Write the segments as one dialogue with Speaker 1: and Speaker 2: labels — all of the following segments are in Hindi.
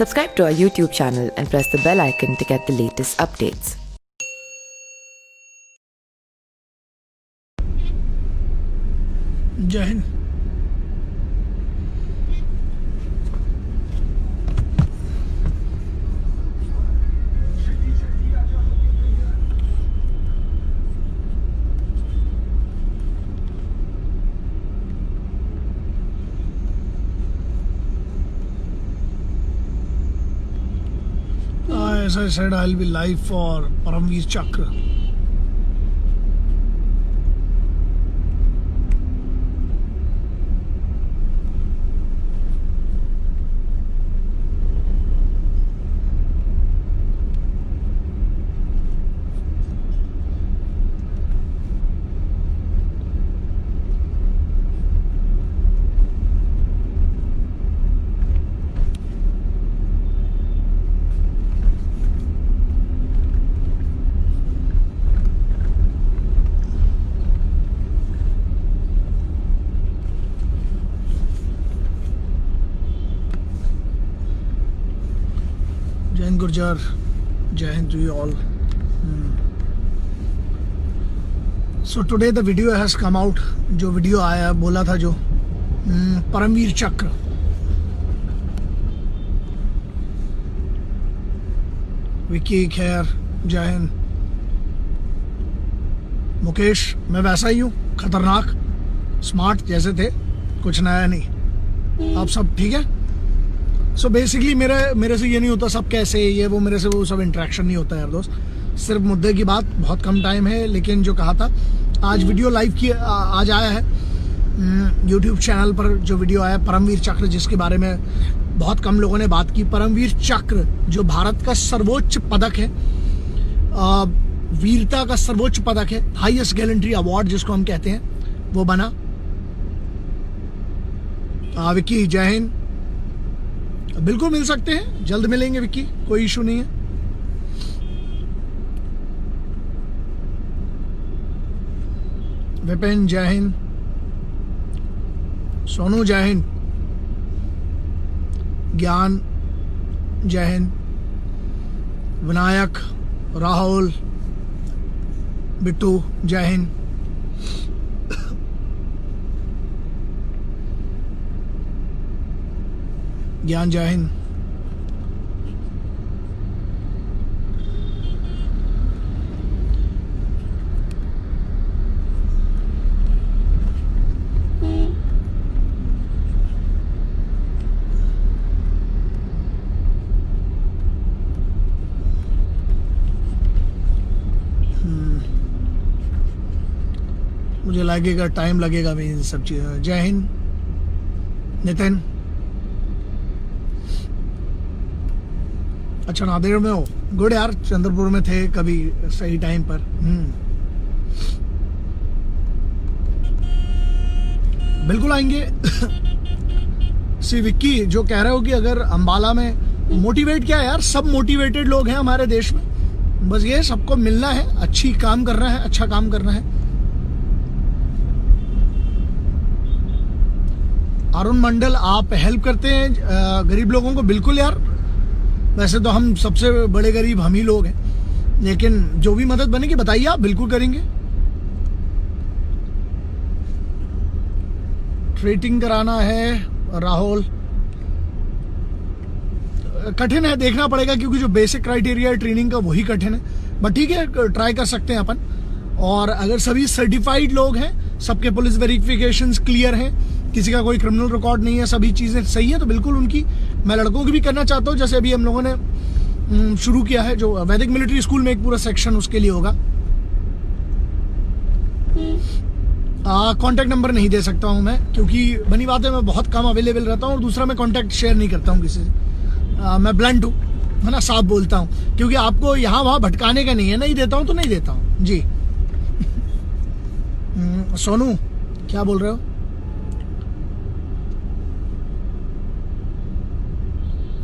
Speaker 1: Subscribe to our YouTube channel and press the bell icon to get the latest updates.
Speaker 2: जय Hind. As I said, I'll be live for Paramveer Chakra. Jai Hind Gurjar, Jai Hind to you all. So today the video has come out. जो वीडियो आया बोला था जो परमवीर चक्र, विक्की खैर, जय हिंद। मुकेश, मैं वैसा ही हूँ, खतरनाक स्मार्ट जैसे थे, कुछ नया नहीं। आप सब ठीक है? सो बेसिकली मेरे से ये नहीं होता सब कैसे ये वो, मेरे से वो सब इंटरेक्शन नहीं होता यार दोस्त। सिर्फ मुद्दे की बात, बहुत कम टाइम है, लेकिन जो कहा था आज वीडियो लाइव की आज आया है यूट्यूब चैनल पर। जो वीडियो आया परमवीर चक्र, जिसके बारे में बहुत कम लोगों ने बात की। परमवीर चक्र जो भारत का सर्वोच्च पदक है, वीरता का सर्वोच्च पदक है, हाईएस्ट गैलेंट्री अवार्ड जिसको हम कहते हैं, वो बना। विक्की, जय हिंद। बिल्कुल मिल सकते हैं, जल्द मिलेंगे विक्की, कोई इशू नहीं है। विपिन, जय हिंद। सोनू, जय हिंद। ज्ञान, जय हिंद। विनायक, राहुल, बिट्टू, जय हिंद। ज्ञान, जय हिंद। मुझे लगेगा टाइम लगेगा भी इन सब चीज़ों। जय हिंद नितिन। अच्छा, नांदेड़ में हो, गुड यार। चंद्रपुर में थे कभी सही टाइम पर। बिल्कुल आएंगे। सी विक्की, जो कह रहे हो कि अगर अंबाला में मोटिवेट, क्या है यार, सब मोटिवेटेड लोग हैं हमारे देश में। बस ये सबको मिलना है, अच्छी काम करना है, अच्छा काम करना है। अरुण मंडल, आप हेल्प करते हैं गरीब लोगों को? बिल्कुल यार, वैसे तो हम सबसे बड़े गरीब हम ही लोग हैं, लेकिन जो भी मदद बनेगी बताइए, आप बिल्कुल करेंगे। ट्रेटिंग कराना है राहुल, कठिन है, देखना पड़ेगा, क्योंकि जो बेसिक क्राइटेरिया है ट्रेनिंग का वही कठिन है। बट ठीक है, ट्राई कर सकते हैं अपन। और अगर सभी सर्टिफाइड लोग हैं, सबके पुलिस वेरिफिकेशंस क्लियर हैं, किसी का कोई क्रिमिनल रिकॉर्ड नहीं है, सभी चीज़ें सही है, तो बिल्कुल उनकी, मैं लड़कों की भी करना चाहता हूँ। जैसे अभी हम लोगों ने शुरू किया है, जो वैदिक मिलिट्री स्कूल में एक पूरा सेक्शन उसके लिए होगा। कॉन्टैक्ट नंबर नहीं दे सकता हूँ मैं, क्योंकि बनी बात है, मैं बहुत कम अवेलेबल रहता हूँ, और दूसरा मैं कॉन्टैक्ट शेयर नहीं करता हूँ किसी से। मैं ब्लंट हूँ, है ना, साफ बोलता हूँ, क्योंकि आपको यहाँ वहाँ भटकाने का नहीं है। नहीं देता हूँ तो नहीं देता हूँ जी। सोनू, क्या बोल रहे हो?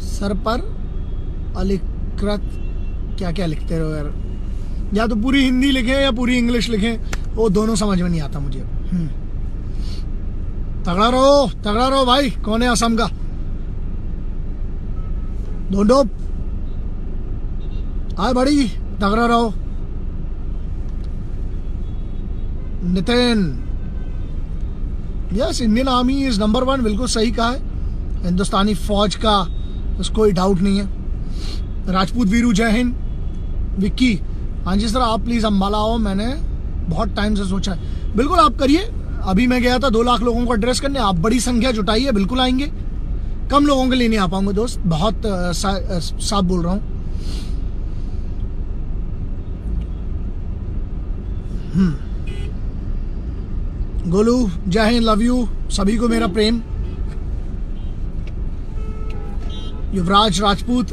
Speaker 2: सर पर अलिकृत, क्या क्या लिखते रहो यार, या तो पूरी हिंदी लिखें या पूरी इंग्लिश लिखें, वो दोनों समझ में नहीं आता मुझे। तगड़ा रहो भाई। कौन है असम का? ढूंढो आए बड़ी तगड़ा रहो। Nitin, yes Indian army is number 1, बिल्कुल सही कहा है। हिंदुस्तानी फौज का उसको कोई डाउट नहीं है। राजपूत वीरू, जय हिंद। विक्की, हाँ जी सर आप प्लीज अम्बाला आओ, मैंने बहुत टाइम से सोचा है। बिल्कुल आप करिए। अभी मैं गया था 2 लाख लोगों को एड्रेस करने, आप बड़ी संख्या जुटाई है, बिल्कुल आएंगे। कम लोगों के लिए नहीं आ पाऊंगा दोस्त, बहुत साफ बोल रहा हूँ। गोलू, जय हिंद, लव यू, सभी को मेरा प्रेम। युवराज राजपूत,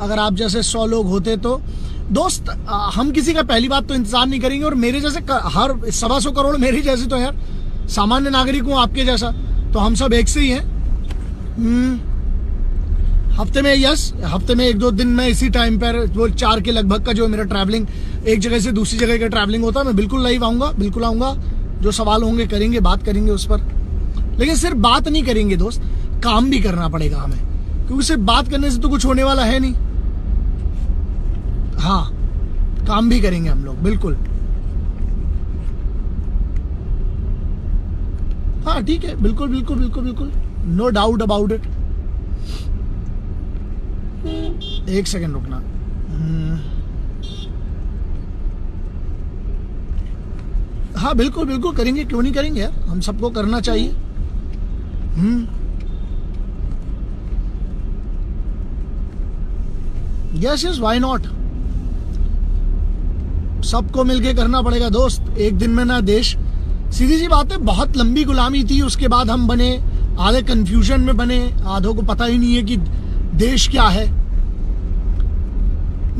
Speaker 2: अगर आप जैसे 100 लोग होते तो दोस्त, हम किसी का पहली बात तो इंतजार नहीं करेंगे। और मेरे जैसे हर 125 करोड़ मेरे जैसे तो यार सामान्य नागरिक हूँ आपके जैसा, तो हम सब एक से ही हैं। हफ्ते में हफ्ते में 1-2 दिन में इसी टाइम पर वो 4 के लगभग का जो मेरा ट्रैवलिंग, एक जगह से दूसरी जगह का ट्रैवलिंग होता है, मैं बिल्कुल लाइव आऊँगा, बिल्कुल आऊँगा। जो सवाल होंगे करेंगे, बात करेंगे उस पर। लेकिन सिर्फ बात नहीं करेंगे दोस्त, काम भी करना पड़ेगा हमें, क्योंकि सिर्फ बात करने से तो कुछ होने वाला है नहीं। हाँ, काम भी करेंगे हम लोग, बिल्कुल। हाँ ठीक है, बिल्कुल बिल्कुल बिल्कुल बिल्कुल, no doubt about it. 1 second रुकना। हाँ बिल्कुल बिल्कुल करेंगे, क्यों नहीं करेंगे यार, हम सबको करना चाहिए। यस यस, व्हाई नॉट, सबको मिलके करना पड़ेगा दोस्त। एक दिन में ना देश, सीधी सी बात है, बहुत लंबी गुलामी थी, उसके बाद हम बने, आधे कंफ्यूजन में बने, आधों को पता ही नहीं है कि देश क्या है।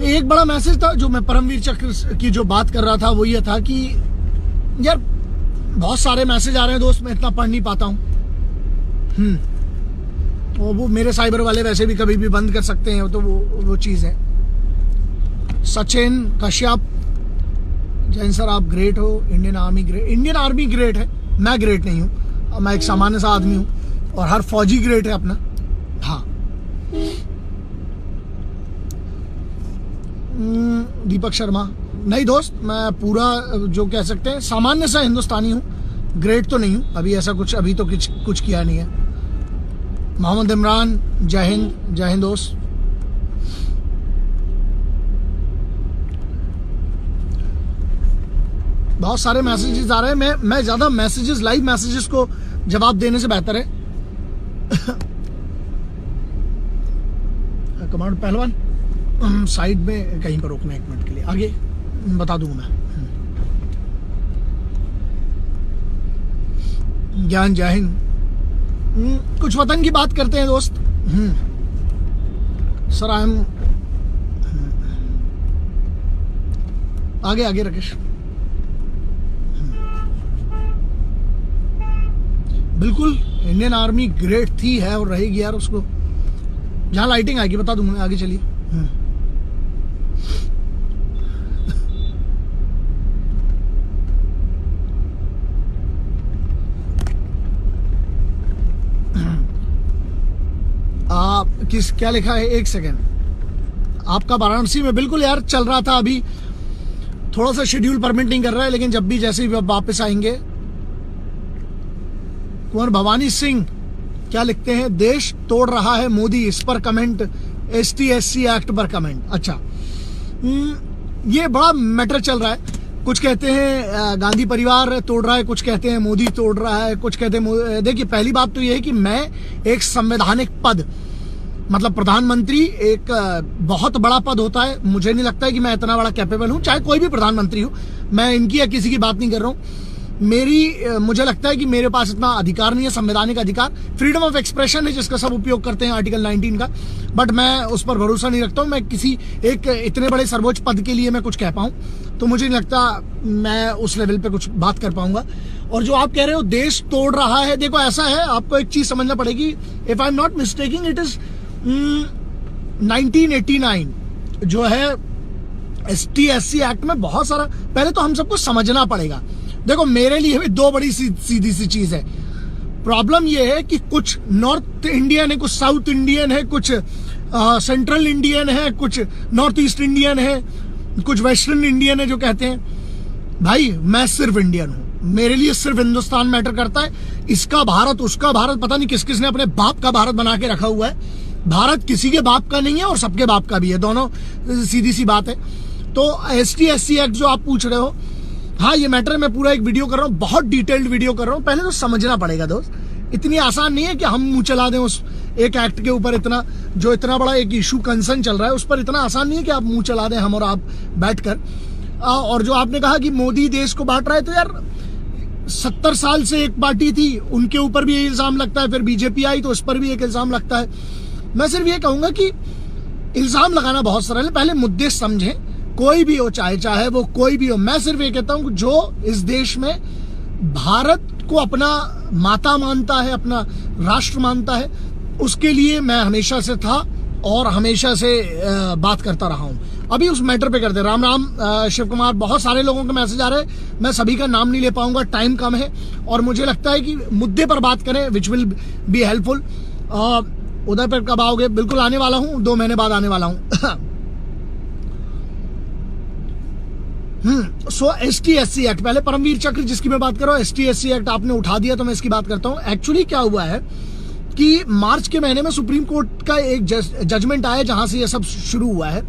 Speaker 2: एक बड़ा मैसेज था जो मैं परमवीर चक्र की जो बात कर रहा था, वो ये था कि यार बहुत सारे मैसेज आ रहे हैं दोस्त, मैं इतना पढ़ नहीं पाता हूँ। वो मेरे साइबर वाले वैसे भी कभी भी बंद कर सकते हैं, तो वो चीज़ है। सचिन कश्यप, जैन सर आप ग्रेट हो। इंडियन आर्मी ग्रेट है, मैं ग्रेट नहीं हूँ, मैं एक सामान्य सा आदमी हूँ, और हर फौजी ग्रेट है अपना। हाँ दीपक शर्मा, नहीं दोस्त, मैं पूरा जो कह सकते हैं सामान्य सा हिंदुस्तानी हूँ, ग्रेट तो नहीं हूँ। अभी ऐसा कुछ, अभी तो कुछ किया नहीं है। मोहम्मद इमरान, जय हिंद दोस्त। बहुत सारे मैसेजेस आ रहे हैं, मैं ज्यादा मैसेजेस, लाइव मैसेजेस को जवाब देने से बेहतर है। कमांड पहलवान, साइड में कहीं पर रोकना 1 मिनट के लिए, आगे बता दूंगा मैं। ज्ञान, जय हिंद। कुछ वतन की बात करते हैं दोस्त। सर आई एम, आगे राकेश। बिल्कुल इंडियन आर्मी ग्रेट थी, है और रहेगी यार। उसको जहां लाइटिंग आएगी बता दूंगा, आगे चलिए। क्या लिखा है, 1 सेकेंड। आपका वाराणसी में, बिल्कुल यार चल रहा था, अभी थोड़ा सा शेड्यूल परमिट नहीं कर रहा है, लेकिन जब भी जैसे ही वापस आएंगे। कुंवर भवानी सिंह क्या लिखते हैं, देश तोड़ रहा है मोदी, इस पर कमेंट, ST/SC एक्ट पर कमेंट। अच्छा, ये बड़ा मैटर चल रहा है। कुछ कहते हैं गांधी परिवार तोड़ रहा है, कुछ कहते हैं मोदी तोड़ रहा है, कुछ कहते हैं। देखिए पहली बात तो ये है कि मैं एक संवैधानिक पद, मतलब प्रधानमंत्री एक बहुत बड़ा पद होता है, मुझे नहीं लगता है कि मैं इतना बड़ा कैपेबल हूं, चाहे कोई भी प्रधानमंत्री हो। मैं इनकी या किसी की बात नहीं कर रहा हूं। मुझे लगता है कि मेरे पास इतना अधिकार नहीं है, संवैधानिक अधिकार। फ्रीडम ऑफ एक्सप्रेशन है जिसका सब उपयोग करते हैं, आर्टिकल 19 का, बट मैं उस पर भरोसा नहीं रखता हूं। मैं किसी एक इतने बड़े सर्वोच्च पद के लिए मैं कुछ कह पाऊं, तो मुझे नहीं लगता मैं उस लेवल पे कुछ बात कर पाऊंगा। और जो आप कह रहे हो देश तोड़ रहा है, देखो ऐसा है, आपको एक चीज समझना पड़ेगी। If I am not mistaking, it is 1989 जो है ST/SC एक्ट में बहुत सारा, पहले तो हम सबको समझना पड़ेगा। देखो मेरे लिए भी 2 बड़ी सीधी सी चीज है। प्रॉब्लम ये है कि कुछ नॉर्थ इंडियन है, कुछ साउथ इंडियन है, कुछ सेंट्रल इंडियन है, कुछ नॉर्थ ईस्ट इंडियन है, कुछ वेस्टर्न इंडियन है जो कहते हैं। भाई मैं सिर्फ इंडियन हूं, मेरे लिए सिर्फ हिंदुस्तान मैटर करता है। इसका भारत, उसका भारत, पता नहीं किस किसने अपने बाप का भारत बना के रखा हुआ है। भारत किसी के बाप का नहीं है और सबके बाप का भी है, दोनों सीधी सी बात है। तो ST/SC एक्ट जो आप पूछ रहे हो, हाँ ये मैटर मैं पूरा एक वीडियो कर रहा हूँ, बहुत डिटेल्ड वीडियो कर रहा हूँ। पहले तो समझना पड़ेगा दोस्त, इतनी आसान नहीं है कि हम मुंह चला दें उस एक एक्ट के ऊपर। इतना जो इतना बड़ा एक इशू कंसर्न चल रहा है उस पर इतना आसान नहीं है कि आप मुंह चला दें हम और आप बैठकर। और जो आपने कहा कि मोदी देश को बांट रहा है, तो यार 70 साल से एक पार्टी थी, उनके ऊपर भी ये इल्जाम लगता है, फिर बीजेपी आई तो उस पर भी एक इल्जाम लगता है। मैं सिर्फ ये कहूंगा कि इल्जाम लगाना बहुत सरल है, पहले मुद्दे समझें। कोई भी हो, चाहे वो कोई भी हो, मैं सिर्फ ये कहता हूं जो इस देश में भारत को अपना माता मानता है, अपना राष्ट्र मानता है, उसके लिए मैं हमेशा से था और हमेशा से बात करता रहा हूं। अभी उस मैटर पे करते, राम राम शिव कुमार, बहुत सारे लोगों के मैसेज आ रहे हैं, मैं सभी का नाम नहीं ले पाऊंगा, टाइम कम है और मुझे लगता है कि मुद्दे पर बात करें विच विल बी हेल्पफुल। उधर पर कब आओगे? बिल्कुल आने वाला हूं, 2 महीने बाद आने वाला हूं। सो ST/SC एक्ट, पहले परमवीर चक्र जिसकी मैं बात कर रहा हूँ, ST/SC एक्ट आपने उठा दिया तो मैं इसकी बात करता हूँ। एक्चुअली क्या हुआ है कि मार्च के महीने में सुप्रीम कोर्ट का एक जजमेंट आया जहां से ये सब शुरू हुआ है,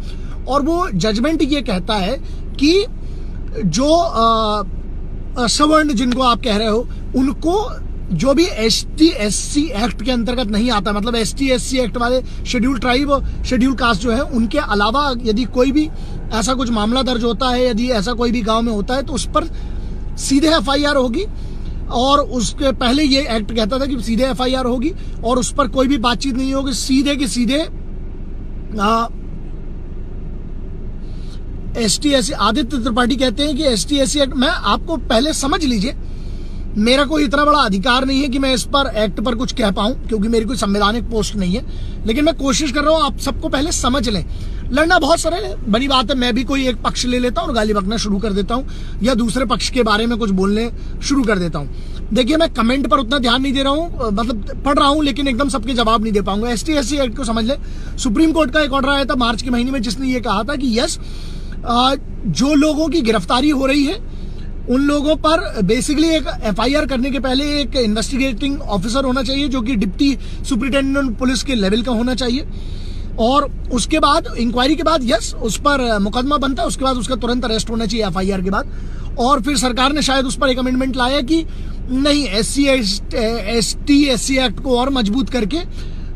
Speaker 2: और वो जजमेंट ये कहता है कि जो सवर्ण जिनको आप कह रहे हो, उनको जो भी ST/SC एक्ट के अंतर्गत नहीं आता, मतलब ST/SC एक्ट वाले शेड्यूल ट्राइब और शेड्यूल कास्ट जो है, उनके अलावा यदि कोई भी ऐसा कुछ मामला दर्ज होता है, यदि ऐसा कोई भी गांव में होता है, तो उस पर सीधे FIR होगी। और उसके पहले ये एक्ट कहता था कि सीधे FIR होगी और उस पर कोई भी बातचीत नहीं होगी, सीधे के सीधे ST/SC। आदित्य त्रिपाठी कहते हैं कि ST/SC एक्ट, मैं आपको पहले समझ लीजिए, मेरा कोई इतना बड़ा अधिकार नहीं है कि मैं इस पर एक्ट पर कुछ कह पाऊं, क्योंकि मेरी कोई संवैधानिक पोस्ट नहीं है, लेकिन मैं कोशिश कर रहा हूं आप सबको पहले समझ लें। लड़ना बहुत सरल है, बड़ी बात है, मैं भी कोई एक पक्ष ले लेता हूं और गाली बकना शुरू कर देता हूं या दूसरे पक्ष के बारे में कुछ बोलने शुरू कर देता हूं। देखिए मैं कमेंट पर उतना ध्यान नहीं दे रहा हूं, मतलब पढ़ रहा हूं, लेकिन एकदम सबके जवाब नहीं दे पाऊंगा। ST/SC एक्ट को समझ लें, सुप्रीम कोर्ट का एक ऑर्डर आया था मार्च के महीने में, जिसने ये कहा था कि यस, जो लोगों की गिरफ्तारी हो रही है उन लोगों पर बेसिकली एक FIR करने के पहले एक इन्वेस्टिगेटिंग ऑफिसर होना चाहिए जो कि डिप्टी सुपरिटेंडेंट पुलिस के लेवल का होना चाहिए, और उसके बाद इंक्वायरी के बाद यस उस पर मुकदमा बनता है, उसके बाद उसका तुरंत अरेस्ट होना चाहिए FIR के बाद। और फिर सरकार ने शायद उस पर एक अमेंडमेंट लाया कि नहीं, ST/SC एक्ट को और मजबूत करके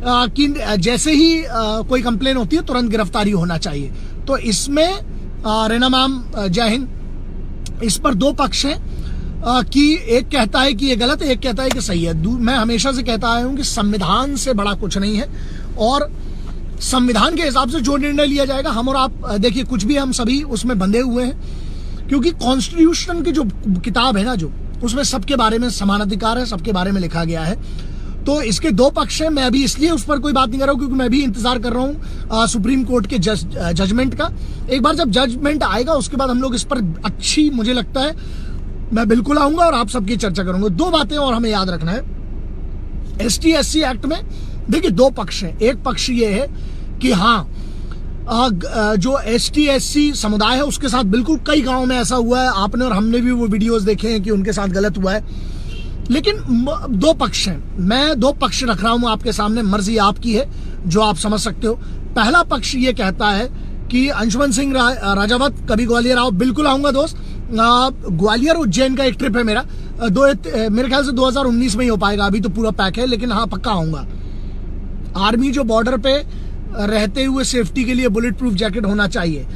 Speaker 2: कि जैसे ही कोई कंप्लेन होती है तुरंत गिरफ्तारी होना चाहिए। तो इसमें रेना मैम जय हिंद, इस पर 2 पक्ष हैं कि एक कहता है कि ये गलत है, एक कहता है कि सही है। मैं हमेशा से कहता आया हूं कि संविधान से बड़ा कुछ नहीं है और संविधान के हिसाब से जो निर्णय लिया जाएगा, हम और आप देखिए कुछ भी हम सभी उसमें बंधे हुए हैं, क्योंकि कॉन्स्टिट्यूशन की जो किताब है ना, जो उसमें सबके बारे में समान अधिकार है, सबके बारे में लिखा गया है। तो इसके 2 पक्ष हैं, मैं अभी इसलिए उस पर कोई बात नहीं कर रहा हूं क्योंकि मैं भी इंतजार कर रहा हूं सुप्रीम कोर्ट के जजमेंट का। एक बार जब जजमेंट आएगा उसके बाद हम लोग इस पर अच्छी, मुझे लगता है मैं बिल्कुल आऊंगा और आप सबकी चर्चा करूंगा। 2 बातें और हमें याद रखना है ST/SC एक्ट में। देखिए 2 पक्ष हैं, एक पक्ष ये है कि हाँ जो ST/SC समुदाय है उसके साथ बिल्कुल कई गाँव में ऐसा हुआ है, आपने और हमने भी वो वीडियोज देखे हैं कि उनके साथ गलत हुआ है, लेकिन 2 पक्ष हैं। मैं 2 पक्ष रख रहा हूं आपके सामने, मर्जी आपकी है जो आप समझ सकते हो। पहला पक्ष ये कहता है कि अंशुमन सिंह राजावत, कभी ग्वालियर आओ, बिल्कुल आऊंगा दोस्त। ग्वालियर उज्जैन का एक ट्रिप है मेरा, मेरे ख्याल से 2019 में ही हो पाएगा, अभी तो पूरा पैक है, लेकिन हाँ पक्का आऊंगा। आर्मी जो बॉर्डर पे रहते हुए सेफ्टी के लिए बुलेट प्रूफ जैकेट होना चाहिए।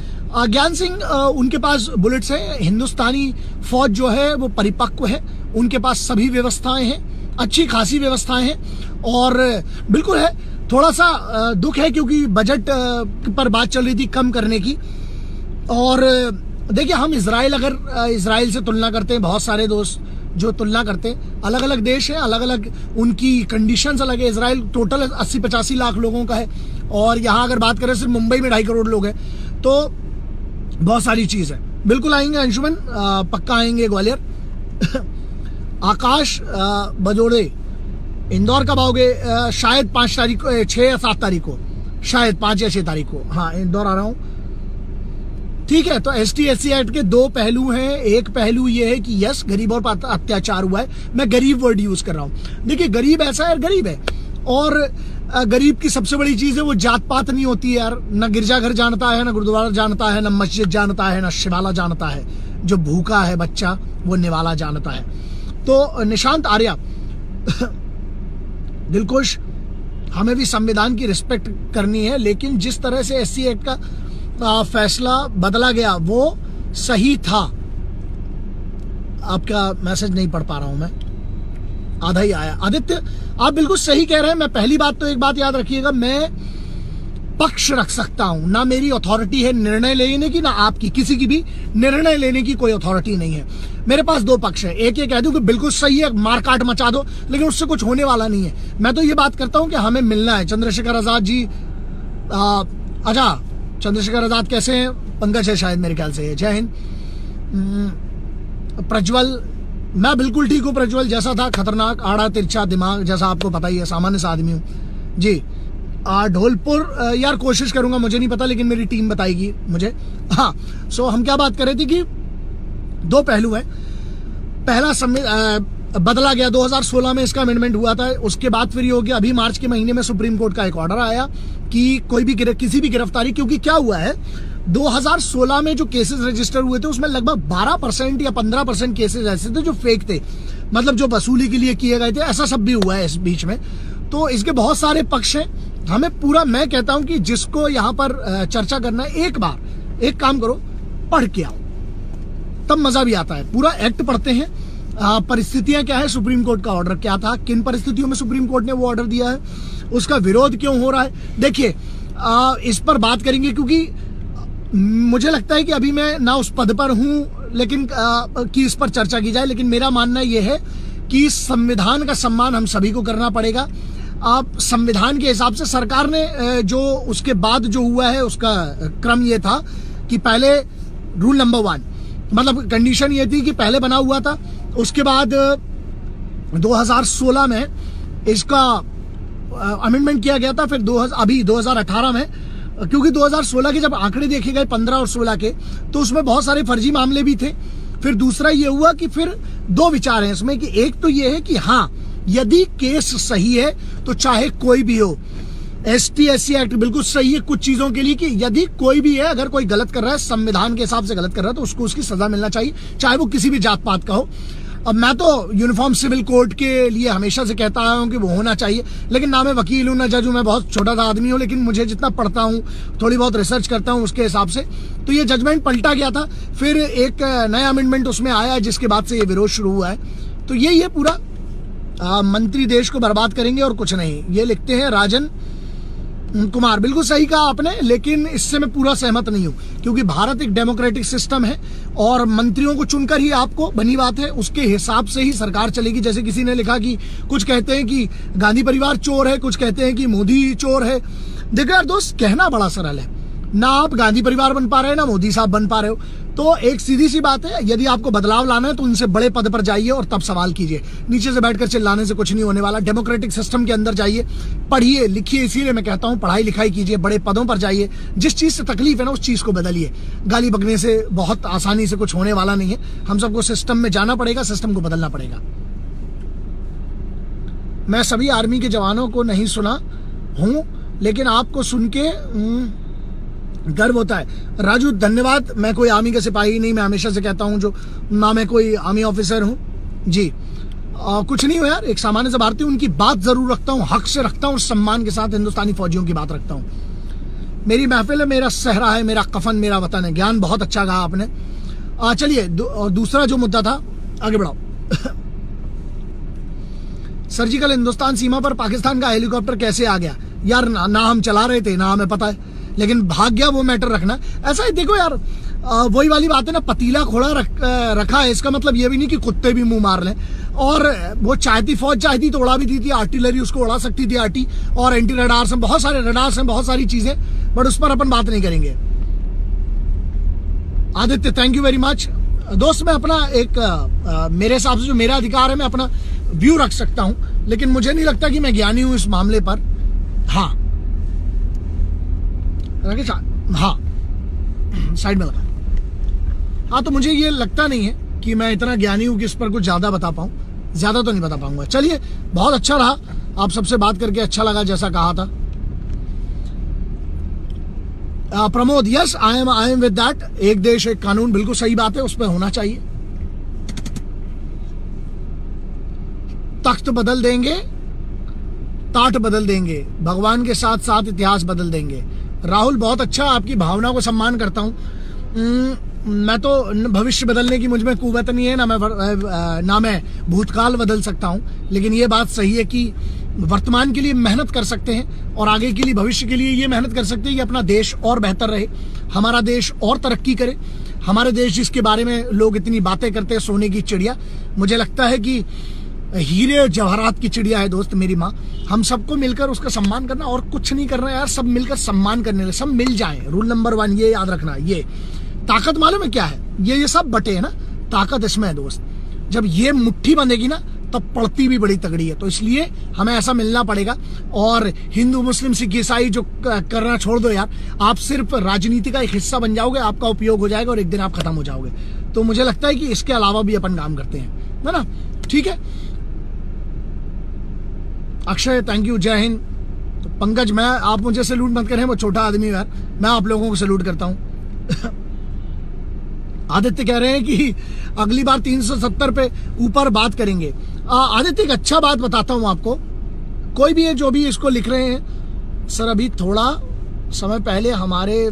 Speaker 2: ज्ञान सिंह उनके पास बुलेट्स हैं, हिंदुस्तानी फौज जो है वो परिपक्व है, उनके पास सभी व्यवस्थाएं हैं, अच्छी खासी व्यवस्थाएं हैं, और बिल्कुल है थोड़ा सा दुख है क्योंकि बजट पर बात चल रही थी कम करने की। और देखिए हम इजराइल से तुलना करते हैं, बहुत सारे दोस्त जो तुलना करते हैं, अलग अलग देश है, अलग अलग उनकी कंडीशंस अलग है। इजराइल टोटल 80-85 लाख लोगों का है और यहाँ अगर बात करें सिर्फ मुंबई में 2.5 करोड़ लोग हैं, तो बहुत सारी चीज है। बिल्कुल आएंगे अंशुमन, पक्का आएंगे ग्वालियर। आकाश बजोड़े, इंदौर कब आओगे? शायद 5 तारीख को, 6 या 7 तारीख को। शायद 5 या 6 तारीख को, हाँ इंदौर आ रहा हूँ। ठीक है, तो ST/SC एक्ट के 2 पहलू हैं। एक पहलू ये है कि यस गरीब और अत्याचार हुआ है, मैं गरीब वर्ड यूज कर रहा हूँ। देखिए गरीब ऐसा है, गरीब है, और गरीब की सबसे बड़ी चीज है वो जात पात नहीं होती है यार। न गिरजाघर जानता है, न गुरुद्वारा जानता है, न मस्जिद जानता है, न शिवाला जानता है। जो भूखा है बच्चा वो निवाला जानता है। तो निशांत आर्या दिलखुश, हमें भी संविधान की रिस्पेक्ट करनी है, लेकिन जिस तरह से SC एक्ट का फैसला बदला गया वो सही था। आपका मैसेज नहीं पढ़ पा रहा हूं मैं, आधा ही आया। आदित्य आप बिल्कुल सही कह रहे हैं। मैं पहली बात तो एक बात याद रखिएगा, मैं पक्ष रख सकता हूं, ना मेरी अथॉरिटी है निर्णय लेने की, ना आपकी, किसी की भी निर्णय लेने की कोई अथॉरिटी नहीं है। मेरे पास 2 पक्ष है। एक ये कह दूं कि बिल्कुल सही है, मार काट मचा दो, लेकिन उससे कुछ होने वाला नहीं है। मैं तो ये बात करता हूं कि हमें मिलना है। चंद्रशेखर आजाद जी, अच्छा चंद्रशेखर आजाद कैसे हैं? पंकज है शायद, मेरे ख्याल से। जय हिंद। प्रज्वल, मैं बिल्कुल ठीक हूँ। प्रज्वल जैसा था, खतरनाक आड़ा तिरछा दिमाग, जैसा आपको पता ही है, सामान्य सा आदमी हूँ जी। ढोलपुर यार कोशिश करूंगा, मुझे नहीं पता, लेकिन मेरी टीम बताएगी मुझे। हाँ, सो हम क्या बात कर रहे थे कि 2 पहलू है। पहला बदला गया 2016 में, इसका अमेंडमेंट हुआ था। उसके बाद फिर ये हो गया, अभी मार्च के महीने में सुप्रीम कोर्ट का एक ऑर्डर आया कि कोई भी किसी भी गिरफ्तारी, क्योंकि क्या हुआ है 2016 में जो केसेस रजिस्टर हुए थे उसमें लगभग 12% या 15% केसेस ऐसे थे जो फेक थे, मतलब जो वसूली के लिए किए गए थे। ऐसा सब भी हुआ है इस बीच में। तो इसके बहुत सारे पक्ष हैं। हमें पूरा, मैं कहता हूं कि जिसको यहाँ पर चर्चा करना है, एक बार एक काम करो, पढ़ के आओ, तब मजा भी आता है। पूरा एक्ट पढ़ते हैं, परिस्थितियां क्या है, सुप्रीम कोर्ट का ऑर्डर क्या था, किन परिस्थितियों में सुप्रीम कोर्ट ने वो ऑर्डर दिया है, उसका विरोध क्यों हो रहा है। देखिए इस पर बात करेंगे, क्योंकि मुझे लगता है कि अभी मैं ना उस पद पर हूं लेकिन कि इस पर चर्चा की जाए, लेकिन मेरा मानना यह है कि संविधान का सम्मान हम सभी को करना पड़ेगा। आप संविधान के हिसाब से सरकार ने जो उसके बाद जो हुआ है उसका क्रम ये था कि पहले रूल नंबर 1, मतलब कंडीशन ये थी कि पहले बना हुआ था, उसके बाद 2016 में इसका अमेंडमेंट किया गया था, फिर अभी 2018 में, क्योंकि 2016 के जब आंकड़े देखे गए 15 और 16 के, तो उसमें बहुत सारे फर्जी मामले भी थे। फिर दूसरा ये हुआ कि फिर 2 विचार हैं इसमें, कि एक तो ये है कि हाँ यदि केस सही है तो चाहे कोई भी हो, ST/SC एक्ट बिल्कुल सही है कुछ चीजों के लिए, कि यदि कोई भी है, अगर कोई गलत कर रहा है, संविधान के हिसाब से गलत कर रहा है, तो उसको उसकी सजा मिलना चाहिए, चाहे वो किसी भी जात पात का हो। अब मैं तो यूनिफॉर्म सिविल कोड के लिए हमेशा से कहता आया हूँ कि वो होना चाहिए, लेकिन ना मैं वकील हूँ ना जज हूँ, मैं बहुत छोटा सा आदमी हूँ, लेकिन मुझे जितना पढ़ता हूँ, थोड़ी बहुत रिसर्च करता हूँ, उसके हिसाब से तो ये जजमेंट पलटा गया था। फिर एक नया अमेंडमेंट उसमें आया, जिसके बाद से ये विरोध शुरू हुआ है। तो यही है पूरा, मंत्री देश को बर्बाद करेंगे और कुछ नहीं, ये लिखते हैं राजन कुमार। बिल्कुल सही कहा आपने, लेकिन इससे मैं पूरा सहमत नहीं हूं, क्योंकि भारत एक डेमोक्रेटिक सिस्टम है और मंत्रियों को चुनकर ही आपको, बनी बात है, उसके हिसाब से ही सरकार चलेगी। जैसे किसी ने लिखा कि कुछ कहते हैं कि गांधी परिवार चोर है, कुछ कहते हैं कि मोदी चोर है। देखो यार दोस्त, कहना बड़ा सरल है, ना आप गांधी परिवार बन पा रहे हैं ना मोदी साहब बन पा रहे हो। तो एक सीधी सी बात है, यदि आपको बदलाव लाना है तो उनसे बड़े पद पर जाइए और तब सवाल कीजिए। नीचे से बैठकर चिल्लाने से कुछ नहीं होने वाला। डेमोक्रेटिक सिस्टम के अंदर जाइए, पढ़िए लिखिए, इसीलिए मैं कहता हूं पढ़ाई लिखाई कीजिए, बड़े पदों पर जाइए, जिस चीज से तकलीफ है ना उस चीज को बदलिए। गाली बकने से बहुत आसानी से कुछ होने वाला नहीं है। हम सबको सिस्टम में जाना पड़ेगा, सिस्टम को बदलना पड़ेगा। मैं सभी आर्मी के जवानों को नहीं सुना हूं, लेकिन आपको सुन के गर्व होता है। राजू धन्यवाद। मैं कोई आर्मी का सिपाही नहीं, मैं हमेशा से कहता हूं, जो ना मैं कोई आर्मी ऑफिसर हूं जी, कुछ नहीं हो यार, एक सामान्य से भारतीय, उनकी बात जरूर रखता हूं, हक से रखता हूं, सम्मान के साथ हिंदुस्तानी फौजियों की बात रखता हूं। मेरी महफिल है, मेरा सहरा है, मेरा कफन मेरा वतन है। ज्ञान बहुत अच्छा कहा आपने। चलिए दूसरा जो मुद्दा था, आगे बढ़ाओ। सर्जिकल हिंदुस्तान सीमा पर पाकिस्तान का हेलीकॉप्टर कैसे आ गया? यार ना हम चला रहे थे, ना हमें पता है, लेकिन भाग गया, वो मैटर रखना। ऐसा है, देखो यार, वही वाली बात है ना, पतीला खोड़ा रखा है, इसका मतलब ये भी नहीं कि कुत्ते भी मुंह मार लें। और वो चाहती, फौज चाहती तो उड़ा भी दी थी, आर्टिलरी उसको उड़ा सकती थी, आर्टी और एंटी रडार्स हैं, बहुत सारे रडार्स हैं, बहुत सारी चीजें, बट उस पर अपन बात नहीं करेंगे। Aditya thank you very much. दोस्त मैं अपना एक मेरे हिसाब से जो मेरा अधिकार है, मैं अपना व्यू रख सकता हूं, लेकिन मुझे नहीं लगता कि मैं ज्ञानी हूं इस मामले पर। हाँ राकेश, हाँ साइड में लगा। हाँ, तो मुझे ये लगता नहीं है कि मैं इतना ज्ञानी हूं कि इस पर कुछ ज्यादा बता पाऊं, ज्यादा तो नहीं बता पाऊंगा। चलिए, बहुत अच्छा रहा, आप सबसे बात करके अच्छा लगा, जैसा कहा था। Pramod, yes I am with that. एक देश एक कानून, बिल्कुल सही बात है, उस पर होना चाहिए। तख्त बदल देंगे, ताट बदल देंगे, भगवान के साथ साथ इतिहास बदल देंगे। राहुल, बहुत अच्छा, आपकी भावना को सम्मान करता हूं। मैं तो भविष्य बदलने की मुझ में कुव्वत नहीं है, ना मैं भूतकाल बदल सकता हूं, लेकिन ये बात सही है कि वर्तमान के लिए मेहनत कर सकते हैं और आगे के लिए, भविष्य के लिए ये मेहनत कर सकते हैं कि अपना देश और बेहतर रहे, हमारा देश और तरक्की करे। हमारे देश जिसके बारे में लोग इतनी बातें करते हैं, सोने की चिड़िया, मुझे लगता है कि हीरे जवाहरात की चिड़िया है दोस्त, मेरी माँ। हम सबको मिलकर उसका सम्मान करना, और कुछ नहीं करना यार, सब मिलकर सम्मान करने लगे, सब मिल जाएं। रूल नंबर 1 ये याद रखना। ये ताकत मालूम है क्या है? ये सब बटे है ना, ताकत इसमें है दोस्त। जब ये मुट्ठी बंधेगी ना, तब पड़ती भी बड़ी तगड़ी है। तो इसलिए हमें ऐसा मिलना पड़ेगा। और हिंदू, मुस्लिम, सिख, ईसाई जो करना छोड़ दो यार, आप सिर्फ राजनीति का एक हिस्सा बन जाओगे, आपका उपयोग हो जाएगा और एक दिन आप खत्म हो जाओगे। तो मुझे लगता है कि इसके अलावा भी अपन काम करते हैं, है ना? ठीक है अक्षय, थैंक यू, जय हिंद। तो पंकज, मैं, आप मुझे सैल्यूट मत करें, वो छोटा आदमी यार, मैं आप लोगों को सैल्यूट करता हूं। आदित्य कह रहे हैं कि अगली बार 370 पे ऊपर बात करेंगे। आदित्य, एक अच्छा बात बताता हूं आपको, कोई भी है जो भी इसको लिख रहे हैं, सर अभी थोड़ा समय पहले हमारे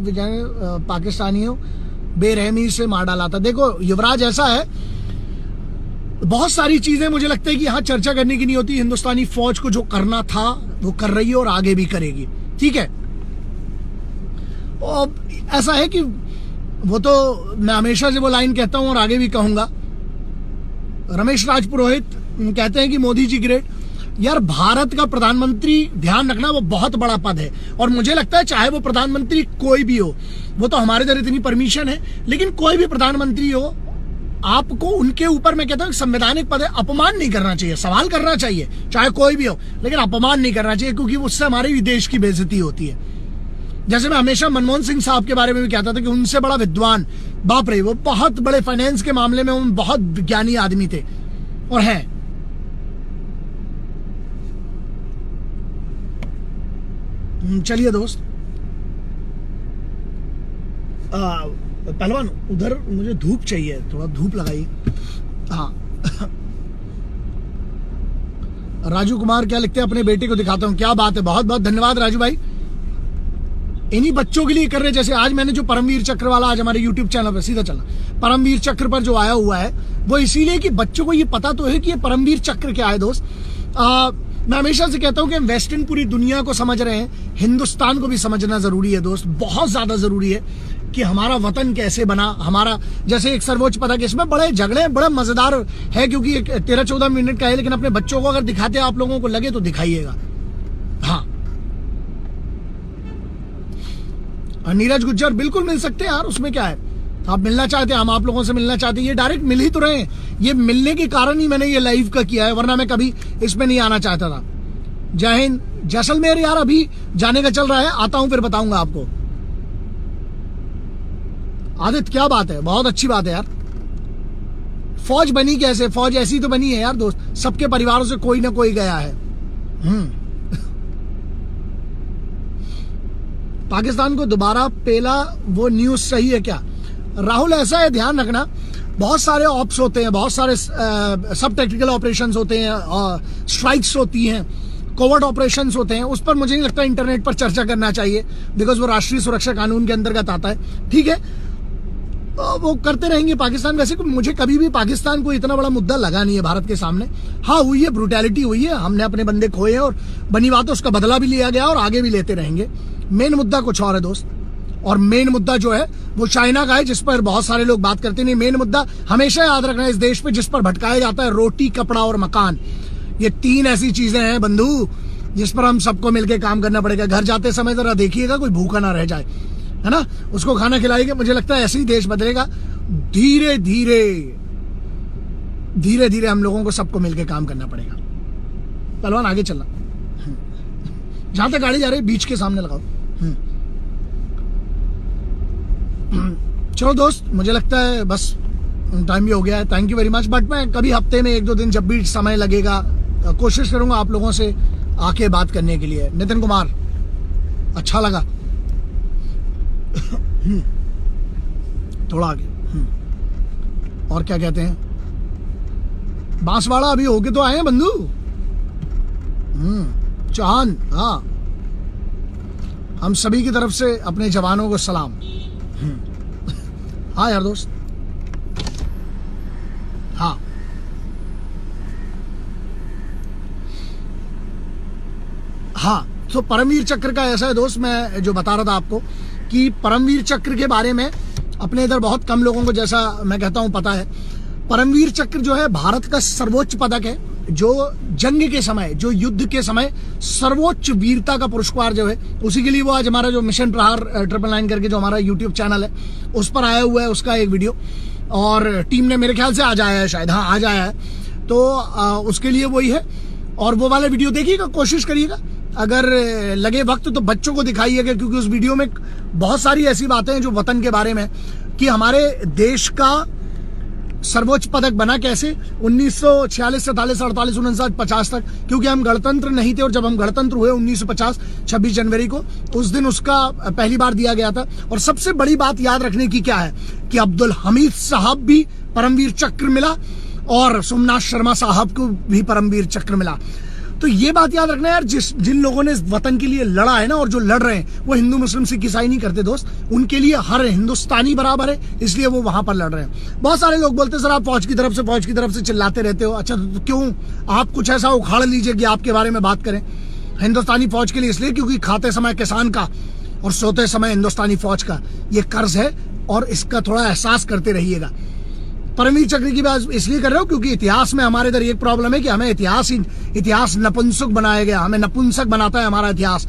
Speaker 2: पाकिस्तानियों बेरहमी से मार डाला था। देखो युवराज, ऐसा है, बहुत सारी चीजें मुझे लगता है कि यहाँ चर्चा करने की नहीं होती। हिंदुस्तानी फौज को जो करना था वो कर रही है और आगे भी करेगी, ठीक है। और ऐसा है कि वो तो मैं हमेशा से वो लाइन कहता हूं और आगे भी कहूंगा। रमेश राजपुरोहित कहते हैं कि मोदी जी ग्रेट। यार, भारत का प्रधानमंत्री, ध्यान रखना, वो बहुत बड़ा पद है, और मुझे लगता है चाहे वो प्रधानमंत्री कोई भी हो, वो तो हमारे इधर इतनी परमिशन है, लेकिन कोई भी प्रधानमंत्री हो, आपको उनके ऊपर, मैं कहता हूँ संवैधानिक पद है, अपमान नहीं करना चाहिए, सवाल करना चाहिए, चाहे कोई भी हो, लेकिन अपमान नहीं करना चाहिए, क्योंकि उससे हमारे भी देश की बेइज्जती होती है। जैसे मैं हमेशा मनमोहन सिंह साहब के बारे में भी कहता था कि उनसे बड़ा विद्वान, बाप रे, वो बहुत बड़े फाइनेंस के मामले में उन बहुत ज्ञानी आदमी थे और हैं। चलिए दोस्त, पहलवान उधर मुझे धूप चाहिए, थोड़ा धूप लगाइए। हाँ। राजू कुमार क्या लिखते हैं, अपने बेटे को दिखाता हूं। क्या बात है, बहुत बहुत धन्यवाद राजू भाई। इन्हीं बच्चों के लिए कर रहे, जैसे आज मैंने जो परमवीर चक्र वाला, आज हमारे YouTube चैनल पर सीधा चला, परमवीर चक्र पर जो आया हुआ है, वो इसीलिए कि बच्चों को ये पता तो है कि ये परमवीर चक्र क्या है दोस्त। मैं हमेशा से कहता हूं कि हम वेस्टर्न पूरी दुनिया को समझ रहे हैं, हिंदुस्तान को भी समझना जरूरी है दोस्त, बहुत ज्यादा जरूरी है कि हमारा वतन कैसे बना। हमारा जैसे एक सर्वोच्च पद है, इसमें बड़े झगड़े, बड़ा मजेदार है, क्योंकि 13-14 मिनट का है, लेकिन अपने बच्चों को अगर दिखाते आप लोगों को लगे तो दिखाइएगा। हाँ, नीरज गुज्जर, बिल्कुल मिल सकते हैं यार, उसमें क्या है। आप मिलना चाहते हैं, हम आप लोगों से मिलना चाहते हैं, ये डायरेक्ट मिल ही तो रहे हैं। ये मिलने के कारण ही मैंने ये लाइव का किया है, वरना मैं कभी इसमें नहीं आना चाहता था। जय हिंद। जैसलमेर यार अभी जाने का चल रहा है, आता हूं फिर बताऊंगा आपको। आदित्य, क्या बात है, बहुत अच्छी बात है यार। फौज बनी कैसे? फौज ऐसी तो बनी है यार दोस्त, सबके परिवारों से कोई ना कोई गया है। पाकिस्तान को दोबारा पेला, वो न्यूज सही है क्या? राहुल, ऐसा है, ध्यान रखना, बहुत सारे ऑप्स होते हैं, बहुत सारे सब टेक्निकल ऑपरेशंस होते हैं, स्ट्राइक्स होती हैं, कोवर्ट ऑपरेशंस होते हैं। उस पर मुझे नहीं लगता इंटरनेट पर चर्चा करना चाहिए, बिकॉज वो राष्ट्रीय सुरक्षा कानून के अंतर्गत आता है, ठीक है। वो करते रहेंगे पाकिस्तान। वैसे मुझे कभी भी पाकिस्तान को इतना बड़ा मुद्दा लगा नहीं है भारत के सामने। हाँ, हुई है, ब्रूटैलिटी हुई है, हमने अपने बंदे खोए हैं, और बनी बात है उसका बदला भी लिया गया और आगे भी लेते रहेंगे। मेन मुद्दा कुछ और है दोस्त, और मेन मुद्दा जो है वो चाइना का है, जिस पर बहुत सारे लोग बात करते नहीं। मेन मुद्दा हमेशा याद रखना है इस देश पे, जिस पर भटकाया जाता है, रोटी, कपड़ा और मकान। ये 3 ऐसी चीजें हैं बंधु, जिस पर हम सबको मिलकर काम करना पड़ेगा। घर जाते समय जरा देखिएगा कोई भूखा ना रह जाए, है ना, उसको खाना खिलाएंगे। मुझे लगता है ऐसे ही देश बदलेगा। धीरे धीरे धीरे धीरे हम लोगों को सबको मिलकर काम करना पड़ेगा। पहलवान, आगे चलना, जहां तक गाड़ी जा रही है बीच के सामने लगाओ। चलो दोस्त, मुझे लगता है बस टाइम भी हो गया है। Thank you very much. But मैं कभी हफ्ते में 1-2 दिन जब भी समय लगेगा कोशिश करूंगा आप लोगों से आके बात करने के लिए। नितिन कुमार, अच्छा लगा। थोड़ा आगे। और क्या कहते हैं, बांसवाड़ा अभी होके तो आए हैं बंधु। चौहान, हाँ, हम सभी की तरफ से अपने जवानों को सलाम। हाँ यार दोस्त, हाँ हाँ। तो परमवीर चक्र का ऐसा है दोस्त, मैं जो बता रहा था आपको कि परमवीर चक्र के बारे में अपने इधर बहुत कम लोगों को, जैसा मैं कहता हूं, पता है। परमवीर चक्र जो है भारत का सर्वोच्च पदक है, जो जंग के समय, जो युद्ध के समय सर्वोच्च वीरता का पुरस्कार जो है, उसी के लिए वो आज हमारा जो मिशन प्रहार 999 करके जो हमारा यूट्यूब चैनल है उस पर आया हुआ है, उसका एक वीडियो। और टीम ने मेरे ख्याल से आज आया है, शायद, हाँ आज आया है। तो उसके लिए वही है। और वो वाला वीडियो देखिएगा, कोशिश करिएगा, अगर लगे वक्त तो बच्चों को दिखाइएगा, क्योंकि उस वीडियो में बहुत सारी ऐसी बातें हैं जो वतन के बारे में, कि हमारे देश का सर्वोच्च पदक बना कैसे 1946, 47, 48, 49, 50 तक, क्योंकि हम गणतंत्र नहीं थे। और जब हम गणतंत्र हुए 1950 26 जनवरी को, उस दिन उसका पहली बार दिया गया था। और सबसे बड़ी बात याद रखने की क्या है कि अब्दुल हमीद साहब भी परमवीर चक्र मिला और सोमनाथ शर्मा साहब को भी परमवीर चक्र मिला। तो ये बात याद रखना यार, जिन लोगों ने वतन के लिए लड़ा है ना, और जो लड़ रहे हैं, वो हिंदू मुस्लिम सिख ईसाई नहीं करते दोस्त, उनके लिए हर हिंदुस्तानी बराबर है, इसलिए वो वहां पर लड़ रहे हैं। बहुत सारे लोग बोलते हैं सर आप फौज की तरफ से चिल्लाते रहते हो। अच्छा, तो क्यों आप कुछ ऐसा उखाड़ लीजिए कि आपके बारे में बात करें। हिंदुस्तानी फौज के लिए इसलिए क्योंकि खाते समय किसान का और सोते समय हिंदुस्तानी फौज का ये कर्ज है, और इसका थोड़ा एहसास करते रहिएगा। परमवीर चक्र की बात इसलिए कर रहा हूं क्योंकि इतिहास में हमारे इधर एक प्रॉब्लम है कि हमें इतिहास नपुंसक बनाया गया, हमें नपुंसक बनाता है हमारा इतिहास,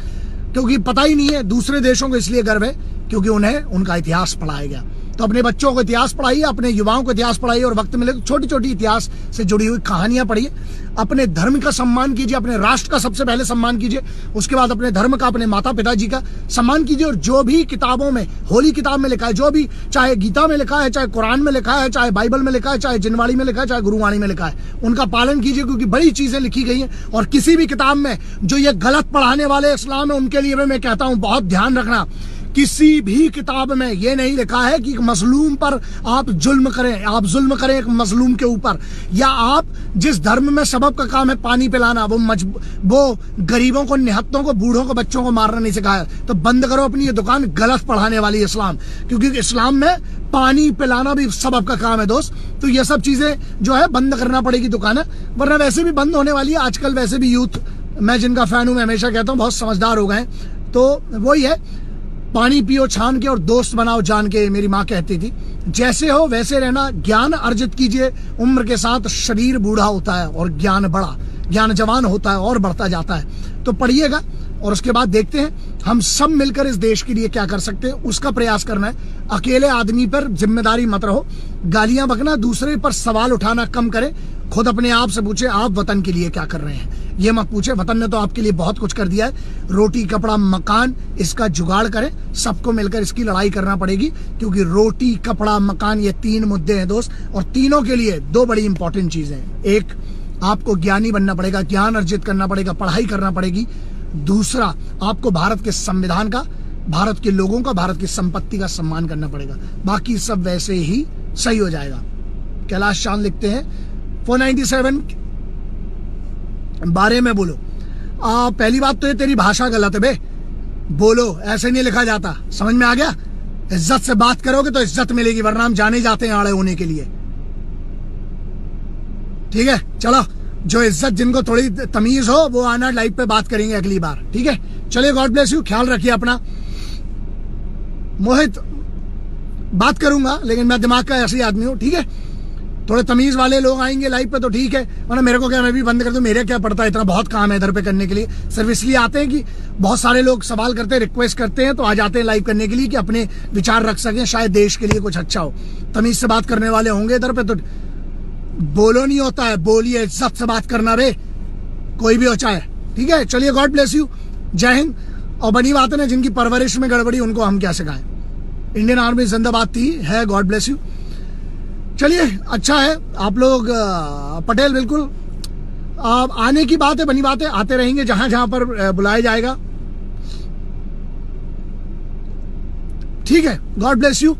Speaker 2: क्योंकि पता ही नहीं है। दूसरे देशों को इसलिए गर्व है क्योंकि उन्हें उनका इतिहास पढ़ाया गया। तो अपने बच्चों को इतिहास पढ़ाइए, अपने युवाओं को इतिहास पढ़ाइए, और वक्त मिले तो छोटी छोटी इतिहास से जुड़ी हुई कहानियां पढ़िए। अपने धर्म का सम्मान कीजिए, अपने राष्ट्र का सबसे पहले सम्मान कीजिए, उसके बाद अपने धर्म का, अपने माता पिता जी का सम्मान कीजिए। और जो भी किताबों में, होली किताब में लिखा है, जो भी, चाहे गीता में लिखा है, चाहे कुरान में लिखा है, चाहे बाइबल में लिखा है, चाहे जिनवाणी में लिखा है, चाहे गुरुवाणी में लिखा है, उनका पालन कीजिए, क्योंकि बड़ी चीजें लिखी गई हैं। और किसी भी किताब में जो ये गलत पढ़ाने वाले इस्लाम है, उनके लिए मैं कहता हूं बहुत ध्यान रखना। किसी भी किताब में ये नहीं लिखा है कि मजलूम पर आप जुल्म करें, एक मजलूम के ऊपर, या आप जिस धर्म में सबब का काम है पानी पिलाना, वो गरीबों को, निहत्तों को, बूढ़ों को, बच्चों को मारना नहीं सिखाया। तो बंद करो अपनी ये दुकान गलत पढ़ाने वाली इस्लाम, क्योंकि इस्लाम में पानी पिलाना भी सबब का काम है दोस्त। तो ये सब चीजें जो है बंद करना पड़ेगी दुकान, वरना वैसे भी बंद होने वाली है। आजकल वैसे भी यूथ, मैं जिनका फैन हूं, मैं हमेशा कहता हूं बहुत समझदार हो गए। तो वही है, पानी पियो छान के और दोस्त बनाओ जान के, मेरी माँ कहती थी। जैसे हो वैसे रहना, ज्ञान अर्जित कीजिए। उम्र के साथ शरीर बूढ़ा होता है और ज्ञान जवान होता है और बढ़ता जाता है। तो पढ़िएगा, और उसके बाद देखते हैं हम सब मिलकर इस देश के लिए क्या कर सकते हैं, उसका प्रयास करना है। अकेले आदमी पर जिम्मेदारी मत रहो। गालियां बकना, दूसरे पर सवाल उठाना कम करें। खुद अपने आप से पूछे आप वतन के लिए क्या कर रहे हैं। ये मत पूछे वतन ने तो आपके लिए बहुत कुछ कर दिया है। रोटी, कपड़ा, मकान, इसका जुगाड़ करें। सबको मिलकर इसकी लड़ाई करना पड़ेगी, क्योंकि रोटी, कपड़ा, मकान, ये 3 मुद्दे हैं दोस्त, और तीनों के लिए 2 बड़ी इंपॉर्टेंट चीजें हैं। एक, आपको ज्ञानी बनना पड़ेगा, ज्ञान अर्जित करना पड़ेगा, पढ़ाई करना पड़ेगी। दूसरा, आपको भारत के संविधान का, भारत के लोगों का, भारत की संपत्ति का सम्मान करना पड़ेगा। बाकी सब वैसे ही सही हो जाएगा। कैलाश चांद लिखते हैं 497 बारे में बोलो। पहली बात तो ये तेरी भाषा गलत है बे, बोलो ऐसे नहीं लिखा जाता, समझ में आ गया। इज्जत से बात करोगे तो इज्जत मिलेगी, वरना हम जाने जाते हैं आड़े होने के लिए। ठीक है, चलो, जो इज्जत, जिनको थोड़ी तमीज हो वो आना, लाइव पे बात करेंगे अगली बार। ठीक है, चलिए, गॉड ब्लेस यू, ख्याल रखिए अपना। मोहित, बात करूंगा, लेकिन मैं दिमाग का ऐसे ही आदमी हूं। ठीक है, थोड़े तमीज वाले लोग आएंगे लाइव पे तो ठीक है, वरना मेरे को क्या, मैं भी बंद कर दूं, मेरे क्या पड़ता है, इतना बहुत काम है इधर पे करने के लिए। सिर्फ इसलिए आते हैं कि बहुत सारे लोग सवाल करते हैं, रिक्वेस्ट करते हैं, तो आ जाते हैं लाइव करने के लिए कि अपने विचार रख सकें, शायद देश के लिए कुछ अच्छा हो। तमीज से बात करने वाले होंगे इधर पे तो बोलो नहीं होता है, बोलिए, इज्जत से बात करना रे, कोई भी हो चाहे। ठीक है, चलिए, गॉड ब्लेस यू, जय हिंद। और बनी बात है ना, जिनकी परवरिश में गड़बड़ी उनको हम क्या सिखाएं। इंडियन आर्मी जिंदाबाद थी है, गॉड ब्लेस यू। चलिए अच्छा है आप लोग पटेल, बिल्कुल आने की बात है, बनी बात है, आते रहेंगे जहां जहां पर बुलाया जाएगा। ठीक है, गॉड ब्लेस यू।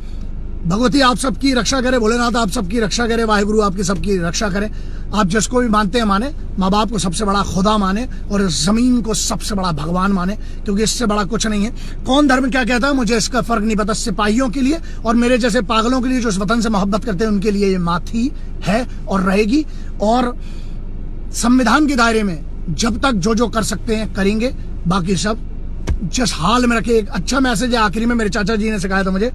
Speaker 2: भगवती आप सबकी रक्षा करे, भोलेनाथ आप सबकी रक्षा करे, वाहिगुरु आपकी सबकी रक्षा करे। आप जिसको भी मानते हैं माने, माँ बाप को सबसे बड़ा खुदा माने और जमीन को सबसे बड़ा भगवान माने, क्योंकि इससे बड़ा कुछ नहीं है। कौन धर्म क्या कहता है मुझे इसका फर्क नहीं पता। सिपाहियों के लिए और मेरे जैसे पागलों के लिए जो इस वतन से मोहब्बत करते हैं उनके लिए ये माँ थी, है और रहेगी। और संविधान के दायरे में जब तक जो जो कर सकते हैं करेंगे, बाकी सब जिस हाल में रखे। एक अच्छा मैसेज है आखिरी में, मेरे चाचा जी ने सिखाया था मुझे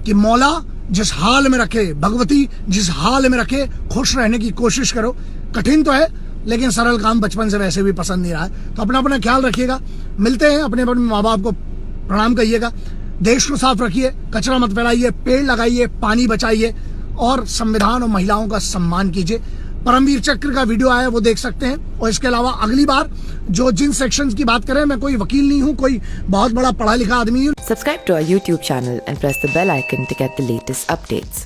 Speaker 2: कि मौला जिस हाल में रखे, भगवती जिस हाल में रखे, खुश रहने की कोशिश करो। कठिन तो है लेकिन सरल काम बचपन से वैसे भी पसंद नहीं रहा है। तो अपना अपना ख्याल रखिएगा, मिलते हैं। अपने अपने माँ बाप को प्रणाम करिएगा, देश को साफ रखिए, कचरा मत फैलाइए, पेड़ लगाइए, पानी बचाइए और संविधान और महिलाओं का सम्मान कीजिए। परमवीर चक्र का वीडियो आया वो देख सकते हैं। और इसके अलावा अगली बार जो जिन सेक्शंस की बात करें, मैं कोई वकील नहीं हूं, कोई बहुत बड़ा पढ़ा लिखा आदमी हूं।
Speaker 1: Subscribe to our YouTube channel and press the bell icon to get the latest updates.